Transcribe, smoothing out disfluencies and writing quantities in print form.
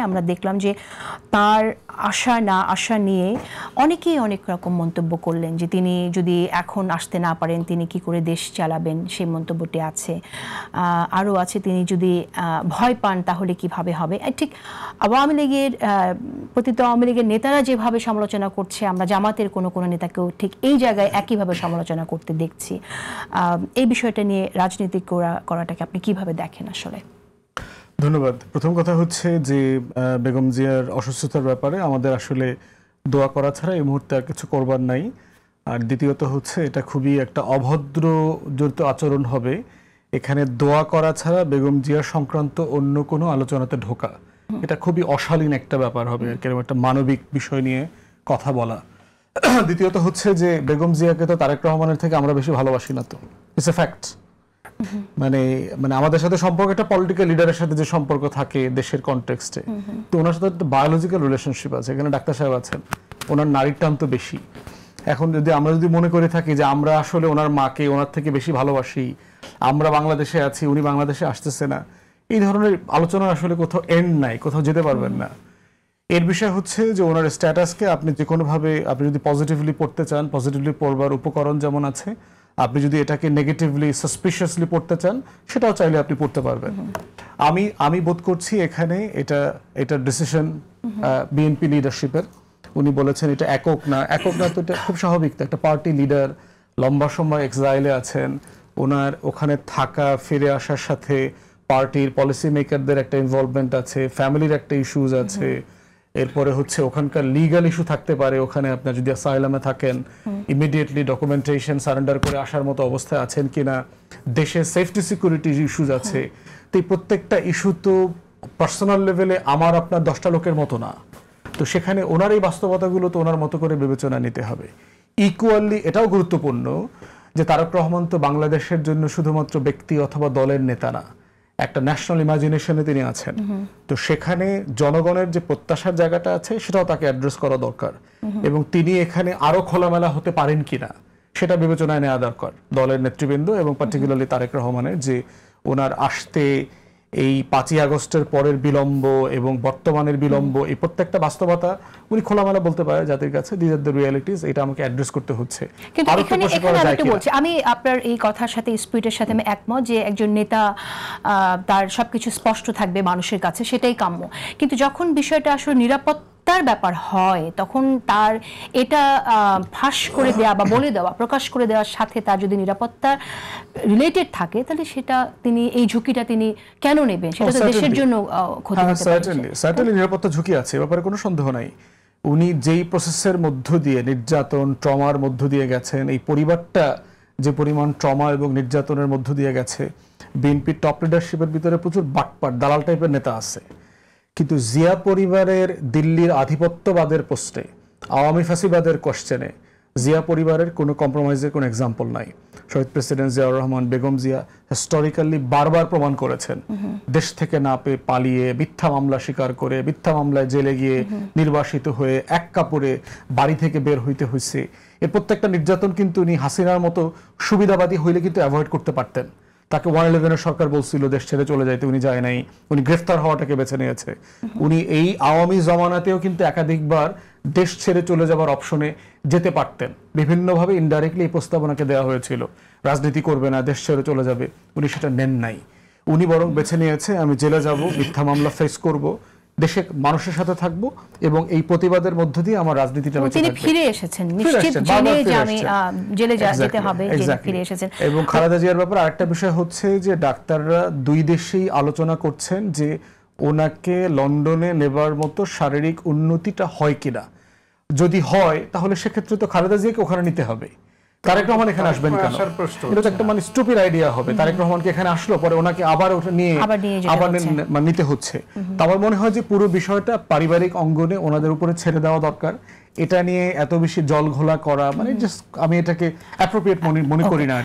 আমরা দেখলাম যে তার আশা না আশা নিয়ে অনেকেই অনেক রকম মন্তব্য করলেন যে তিনি যদি এখন আসতে না পারেন তিনি কি করে দেশ চালাবেন, সেই মন্তব্যটি আছে। আরও আছে তিনি যদি ভয় পান তাহলে কিভাবে হবে। ঠিক আওয়ামী লীগের প্রতিত আওয়ামী লীগের নেতারা যেভাবে সমালোচনা করছে, আমরা জামাতের কোনো কোনো নেতাকেও ঠিক এই জায়গায় একইভাবে সমালোচনা করতে দেখছি। এই বিষয়টা নিয়ে রাজনীতি করাটাকে আপনি কিভাবে দেখেন আসলে? ধন্যবাদ। প্রথম কথা হচ্ছে যে বেগম জিয়ার অসুস্থতার ব্যাপারে আমাদের আসলে দোয়া করা ছাড়া এই মুহূর্তে আর কিছু করবার নাই। আর দ্বিতীয়ত হচ্ছে এটা খুবই একটা অভদ্র জড়িত আচরণ হবে এখানে দোয়া করা ছাড়া বেগম জিয়া সংক্রান্ত অন্য কোনো আলোচনাতে ঢোকা। এটা খুবই অশালীন একটা ব্যাপার হবে, এরকম একটা মানবিক বিষয় নিয়ে কথা বলা। দ্বিতীয়ত হচ্ছে যে বেগম জিয়াকে তো তারেক রহমানের থেকে আমরা বেশি ভালোবাসি না, তো ইটস এ ফ্যাক্ট। মানে আমাদের সাথে সম্পর্ক একটা পলিটিক্যাল লিডারের সাথে যে সম্পর্ক থাকে দেশের কনটেক্সটে, তো ওনার সাথে একটা বায়োলজিক্যাল রিলেশনশিপ আছে। এখানে ডাক্তার সাহেব আছেন, ওনার নারীর টান তো বেশি। এখন আমরা যদি মনে করে থাকি যে আমরা আসলে ওনার মাকে ওনার থেকে বেশি ভালোবাসি, আমরা বাংলাদেশে আছি উনি বাংলাদেশে আসতেছে না, এই ধরনের আলোচনা আসলে কোথাও এন্ড নাই, কোথাও যেতে পারবেন না। এর বিষয় হচ্ছে যে ওনার স্ট্যাটাসকে আপনি যে কোনোভাবে আপনি যদি পজিটিভলি পড়তে চান, পজিটিভলি পড়বার উপকরণ যেমন আছে, আপনি যদি এটাকে নেগেটিভলি সাসপিশিয়াসলি পড়তে চান সেটাও চাইলে আপনি পড়তে পারবেন। আমি বোধ করছি এখানে এটা ডিসিশন বিএনপি লিডারশিপের। উনি বলেছেন এটা একক না তো এটা খুব স্বাভাবিক। একটা পার্টি লিডার লম্বা সময় এক্সাইলে আছেন, ওনার ওখানে থাকা ফিরে আসার সাথে পার্টির পলিসি মেকারদের একটা ইনভলভমেন্ট আছে, ফ্যামিলির একটা ইস্যুজ আছে, এরপরে হচ্ছে ওখানকার লিগাল ইস্যু থাকতে পারে। ওখানে আপনার যদি অ্যাসাইলামে থাকেন ইমিডিয়েটলি ডকুমেন্টেশন সারেন্ডার করে আসার মতো অবস্থায় আছেন কিনা, দেশে সেফটি সিকিউরিটি ইস্যুজ আছে। তো এই প্রত্যেকটা ইস্যু তো পার্সোনাল লেভেলে আমার আপনার 10টা লোকের মতো না, তো সেখানে ওনার এই বাস্তবতাগুলো তো ওনার মতো করে বিবেচনা নিতে হবে। ইকুয়ালি এটাও গুরুত্বপূর্ণ যে তারেক রহমান তো বাংলাদেশের জন্য শুধুমাত্র ব্যক্তি অথবা দলের নেতা না, একটা ন্যাশনাল ইমাজিনেশনে তিনি আছেন। তো সেখানে জনগণের যে প্রত্যাশার জায়গাটা আছে সেটাও তাকে অ্যাড্রেস করা দরকার, এবং তিনি এখানে আরো খোলামেলা হতে পারেন কিনা সেটা বিবেচনায় নেওয়া দরকার দলের নেতৃবৃন্দ এবং পার্টিকুলারলি তারেক রহমানের, যে ওনার আসতে এই 5ই আগস্টের পরের বিলম্ব এবং বর্তমানের বিলম্ব, এই প্রত্যেকটা বাস্তবতা উনি খোলামেলা বলতে পারে জাতির কাছে, দিস আর দ্য রিয়ালিটিস, এটা আমাকে অ্যাড্রেস করতে হচ্ছে। কিন্তু এখানে আমি একটু বলছি, আমি আপনার এই কথার সাথে স্পিরিটের সাথে আমি একমত যে একজন নেতা তার সবকিছু স্পষ্ট থাকবে মানুষের কাছে, সেটাই কাম্য। কিন্তু যখন বিষয়টা আসলে নিরাপত্তার ব্যাপার হয় তখন তার এটা ফাঁস করে দেওয়া বা বলে দেওয়া, প্রকাশ করে দেওয়ার সাথে তার যদি নিরাপত্তা রিলেটেড থাকে তাহলে সেটা তিনি এই ঝুঁকিটা তিনি কেন নেবেন? সেটা তো দেশের জন্য ক্ষতি হতে পারে। সার্টেনলি নিরাপত্তা ঝুঁকি আছে, এ ব্যাপারে কোনো সন্দেহ নাই। উনি যেই প্রসেসের মধ্য দিয়ে নির্যাতন ট্রমার মধ্য দিয়ে গেছেন, এই পরিবারটা যে পরিমাণ ট্রমা এবং নির্যাতনের মধ্য দিয়ে গেছে, বিএনপির টপ লিডারশিপের ভিতরে প্রচুর বাটপাট দালাল টাইপের নেতা আছে, কিন্তু জিয়া পরিবারের দিল্লির আধিপত্যবাদের পোস্টে, আওয়ামী ফাঁসিবাদের কোশ্চেনে জিয়া পরিবারের কোনো কম্প্রোমাইজের কোনো এক্সাম্পল নাই। শহীদ প্রেসিডেন্ট জিয়াউর রহমান, বেগম জিয়া হিস্টোরিক্যালি বারবার প্রমাণ করেছেন দেশ থেকে না পেয়ে পালিয়ে, মিথ্যা মামলা স্বীকার করে, মিথ্যা মামলায় জেলে গিয়ে নির্বাসিত হয়ে এক কাপড়ে বাড়ি থেকে বের হইতে হয়েছে। এর প্রত্যেকটা নির্যাতন কিন্তু উনি হাসিনার মতো সুবিধাবাদী হইলে কিন্তু অ্যাভয়েড করতে পারতেন। তাকে 111 সরকার বলছিল দেশ ছেড়ে চলে যাইতে, উনি যায় নাই, উনি গ্রেফতার হওয়াটাকে বেছে নিয়েছে। উনি এই আওয়ামী জমানাতেও কিন্তু একাধিকবার দেশ ছেড়ে চলে যাবার অপশনে যেতে পারতেন, বিভিন্নভাবে ইনডাইরেক্টলি এই প্রস্তাবনাকে দেওয়া হয়েছিল, রাজনীতি করবে না, দেশ ছেড়ে চলে যাবে, উনি সেটা নেন নাই। উনি বরং বেছে নিয়েছে আমি জেলে যাব, মিথ্যা মামলা ফেস করব, দেশে মানুষের সাথে থাকবো এবং এই প্রতিবাদের মধ্য দিয়ে আমার রাজনীতিটা বেঁচে থাকবে। তিনি ফিরে এসেছেন নিশ্চিত জেনে যে আমি জেলে যেতে হবে, জেলে ফিরে এসেছেন। এবং খালেদা জিয়ার ব্যাপারে আরেকটা বিষয় হচ্ছে যে ডাক্তাররা দুই দেশেই আলোচনা করছেন যে ওনাকে লন্ডনে নেবার মতো শারীরিক উন্নতিটা হয় কিনা। যদি হয় তাহলে সেক্ষেত্রে তো খালেদা জিয়াকে ওখানে নিতে হবে, তারেক রহমান এখানে আসবেন কেন? এটা তো একটা মানে স্টুপিড আইডিয়া হবে। তারেক রহমানকে এখানে আসলো পরে ওনাকে আবার ওটা নিয়ে আবার নিতে হচ্ছে। তো আমার মনে হয় যে পুরো বিষয়টা পারিবারিক অঙ্গনে ওনাদের উপরে ছেড়ে দেওয়া দরকার। এটা নিয়ে এত বেশি জল ঘোলা করা মানে জাস্ট আমি এটাকে অ্যাপ্রোপ্রিয়েট মনে করি না।